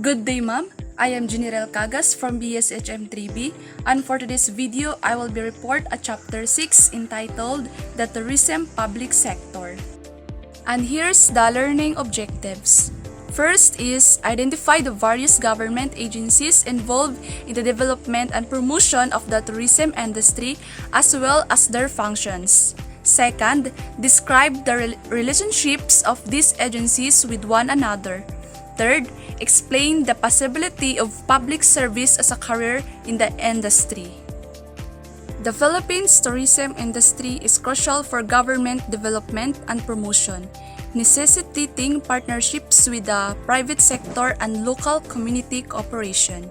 Good day, ma'am. I am Jeneriel Cagas from BSHM 3B, and for today's video, I will be report a chapter 6 entitled The Tourism Public Sector. And here's the learning objectives. First is identify the various government agencies involved in the development and promotion of the tourism industry as well as their functions. Second, describe the relationships of these agencies with one another. Third, explain the possibility of public service as a career in the industry. The Philippines tourism industry is crucial for government development and promotion, necessitating partnerships with the private sector and local community cooperation.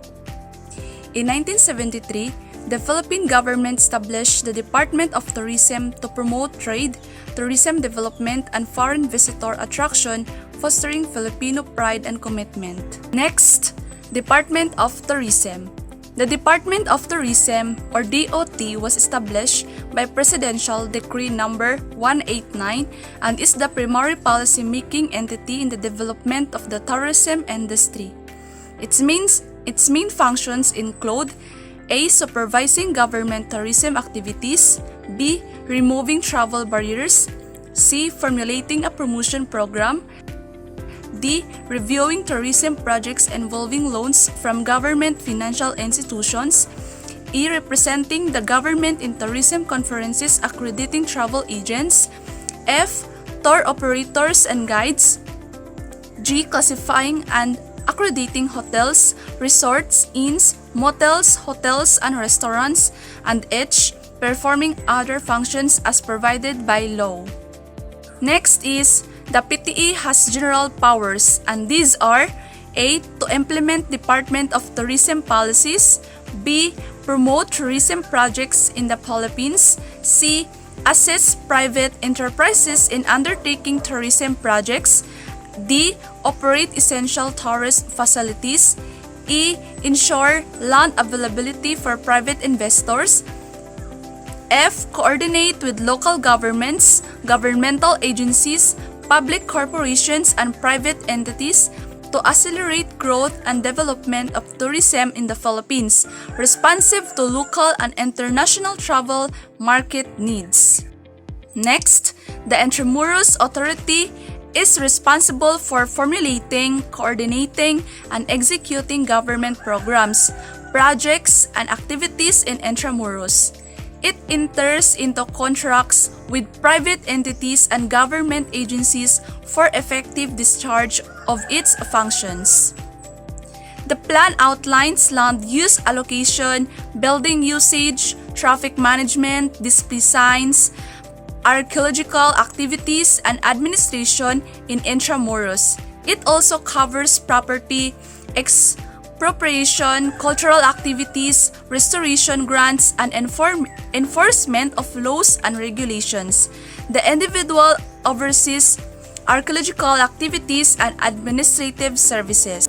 In 1973, the Philippine government established the Department of Tourism to promote trade, tourism development, and foreign visitor attraction, fostering Filipino pride and commitment. Next, Department of Tourism. The Department of Tourism, or DOT, was established by Presidential Decree No. 189 and is the primary policy-making entity in the development of the tourism industry. Its main functions include A. Supervising government tourism activities, B. Removing travel barriers, C. Formulating a promotion program, D. Reviewing tourism projects involving loans from government financial institutions, E. Representing the government in tourism conferences accrediting travel agents, F. Tour operators and guides, G. Classifying and accrediting hotels, resorts, inns, motels, hotels, and restaurants, and H. Performing other functions as provided by law. Next is the PTE has general powers, and these are A. To implement Department of Tourism policies, B. Promote tourism projects in the Philippines, C. Assist private enterprises in undertaking tourism projects, D. Operate essential tourist facilities, E. Ensure land availability for private investors, F. Coordinate with local governments, governmental agencies, public corporations, and private entities to accelerate growth and development of tourism in the Philippines, responsive to local and international travel market needs. Next, the Intramuros Authority is responsible for formulating, coordinating, and executing government programs, projects, and activities in Intramuros. It enters into contracts with private entities and government agencies for effective discharge of its functions. The plan outlines land use allocation, building usage, traffic management, display signs, archaeological activities, and administration in Intramuros. It also covers property, expropriation, cultural activities, restoration grants, and enforcement of laws and regulations. The individual oversees archaeological activities and administrative services.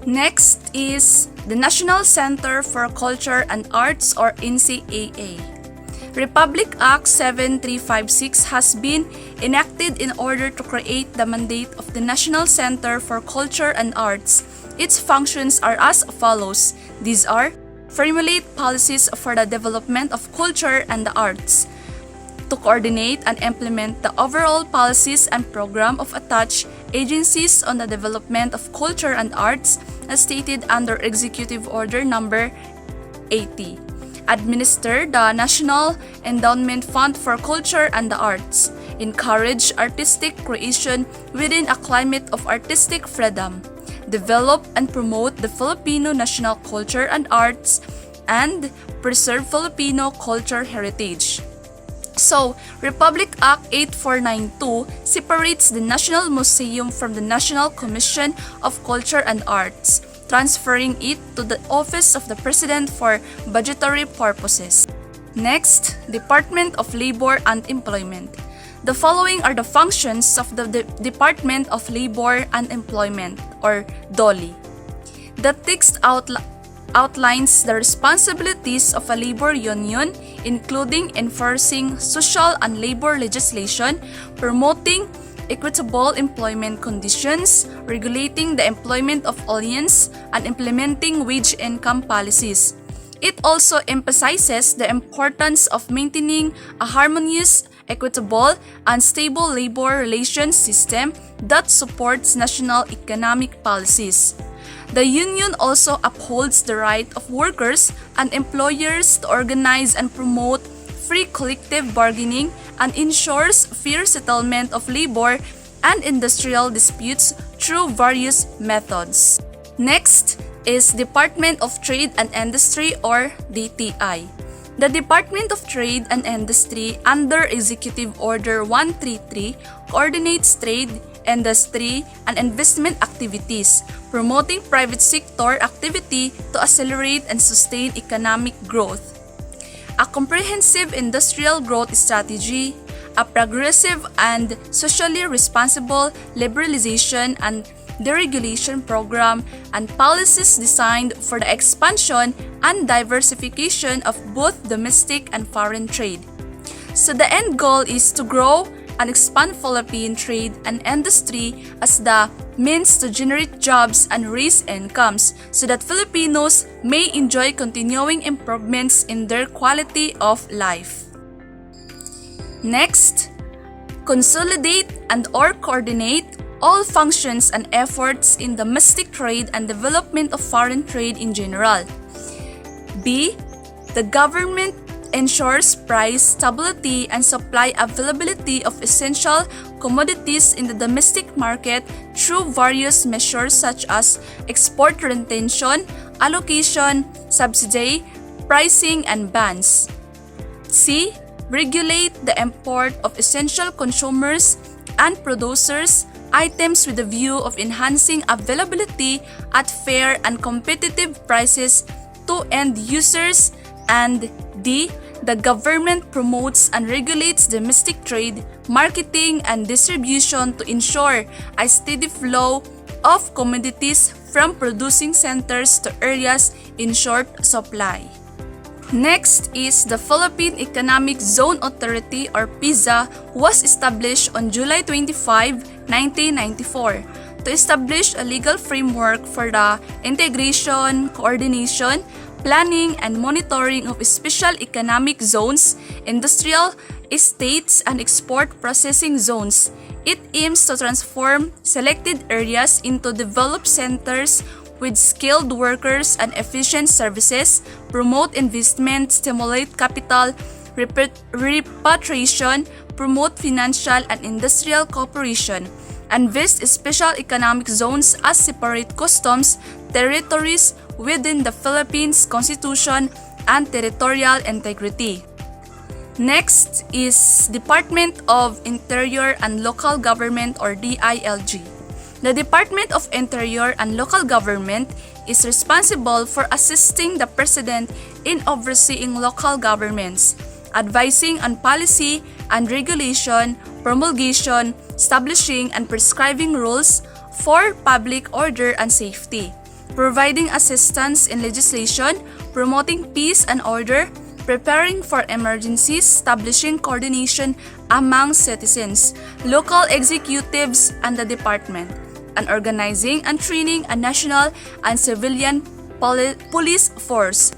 Next is the National Center for Culture and Arts, or NCAA. Republic Act 7356 has been enacted in order to create the mandate of the National Center for Culture and Arts. Its functions are as follows. These are: formulate policies for the development of culture and the arts, to coordinate and implement the overall policies and program of attached agencies on the development of culture and arts as stated under Executive Order No. 80. Administer the National Endowment Fund for Culture and the Arts. Encourage artistic creation within a climate of artistic freedom. Develop and promote the Filipino national culture and arts, and preserve Filipino culture heritage. So, Republic Act 8492 separates the National Museum from the National Commission of Culture and Arts, transferring it to the Office of the President for budgetary purposes. Next, Department of Labor and Employment. The following are the functions of the Department of Labor and Employment, or DOLE. The text outlines the responsibilities of a labor union, including enforcing social and labor legislation, promoting equitable employment conditions, regulating the employment of aliens, and implementing wage income policies. It also emphasizes the importance of maintaining a harmonious, equitable, and stable labor relations system that supports national economic policies. The union also upholds the right of workers and employers to organize and promote free collective bargaining and ensures fair settlement of labor and industrial disputes through various methods. Next is Department of Trade and Industry or DTI. The Department of Trade and Industry under Executive Order 133 coordinates trade, industry, and investment activities, promoting private sector activity to accelerate and sustain economic growth. A comprehensive industrial growth strategy, a progressive and socially responsible liberalization and deregulation program, and policies designed for the expansion and diversification of both domestic and foreign trade. So the end goal is to grow and expand Philippine trade and industry as the means to generate jobs and raise incomes so that Filipinos may enjoy continuing improvements in their quality of life. Next, consolidate and/or coordinate all functions and efforts in domestic trade and development of foreign trade in general. B. The government ensures price stability and supply availability of essential commodities in the domestic market through various measures such as export retention, allocation, subsidy, pricing, and bans. C. Regulate the import of essential consumers and producers items with the view of enhancing availability at fair and competitive prices to end users. And D. The government promotes and regulates domestic trade, marketing, and distribution to ensure a steady flow of commodities from producing centers to areas in short supply. Next is the Philippine Economic Zone Authority or PIZA was established on July 25, 1994 to establish a legal framework for the integration, coordination, planning, and monitoring of special economic zones, industrial estates, and export processing zones. It aims to transform selected areas into developed centers with skilled workers and efficient services, promote investment, stimulate capital repatriation, promote financial and industrial cooperation, and vest special economic zones as separate customs territories within the Philippines Constitution and territorial integrity. Next is Department of Interior and Local Government or DILG. The Department of Interior and Local Government is responsible for assisting the President in overseeing local governments, advising on policy and regulation, promulgation, establishing and prescribing rules for public order and safety, providing assistance in legislation, promoting peace and order, preparing for emergencies, establishing coordination among citizens, local executives, and the department, and organizing and training a national and civilian police force.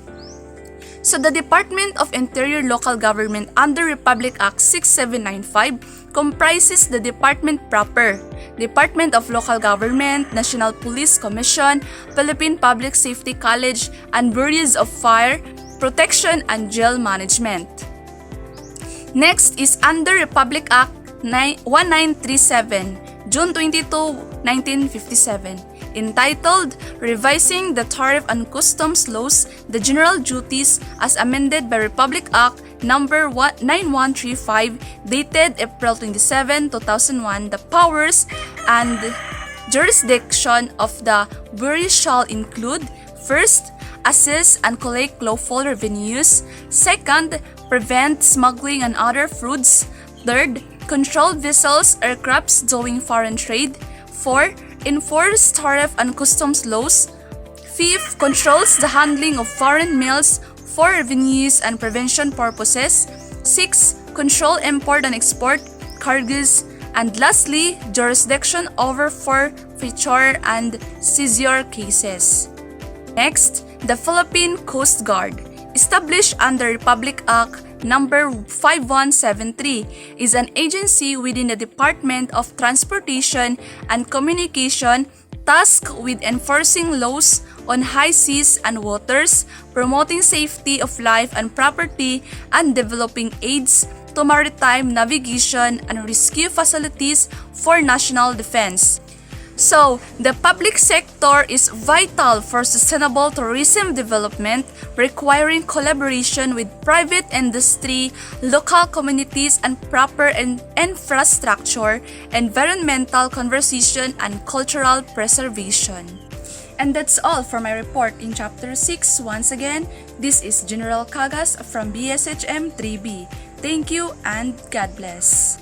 So the Department of Interior Local Government under Republic Act 6795 comprises the department proper, Department of Local Government, National Police Commission, Philippine Public Safety College, and bureaus of fire, protection, and jail management. Next is under Republic Act 1937, June 22, 1957, entitled Revising the Tariff and Customs Laws, the General Duties as amended by Republic Act No. 9135 dated April 27, 2001, the powers and jurisdiction of the Bureau shall include: first, assess and collect lawful revenues; second, prevent smuggling and other frauds; third, control vessels, aircrafts doing foreign trade; fourth, enforce tariff and customs laws; fifth, controls the handling of foreign mails for revenues and prevention purposes; sixth, control import and export cargoes; And lastly, jurisdiction over forfeiture and seizure cases. Next, the Philippine Coast Guard, established under Republic Act Number 5173, is an agency within the Department of Transportation and Communication tasked with enforcing laws on high seas and waters, promoting safety of life and property, and developing aids to maritime navigation and rescue facilities for national defense. So, the public sector is vital for sustainable tourism development, requiring collaboration with private industry, local communities, and proper infrastructure, environmental conservation, and cultural preservation. And that's all for my report in Chapter 6. Once again, this is Jeneriel Cagas from BSHM 3B. Thank you and God bless.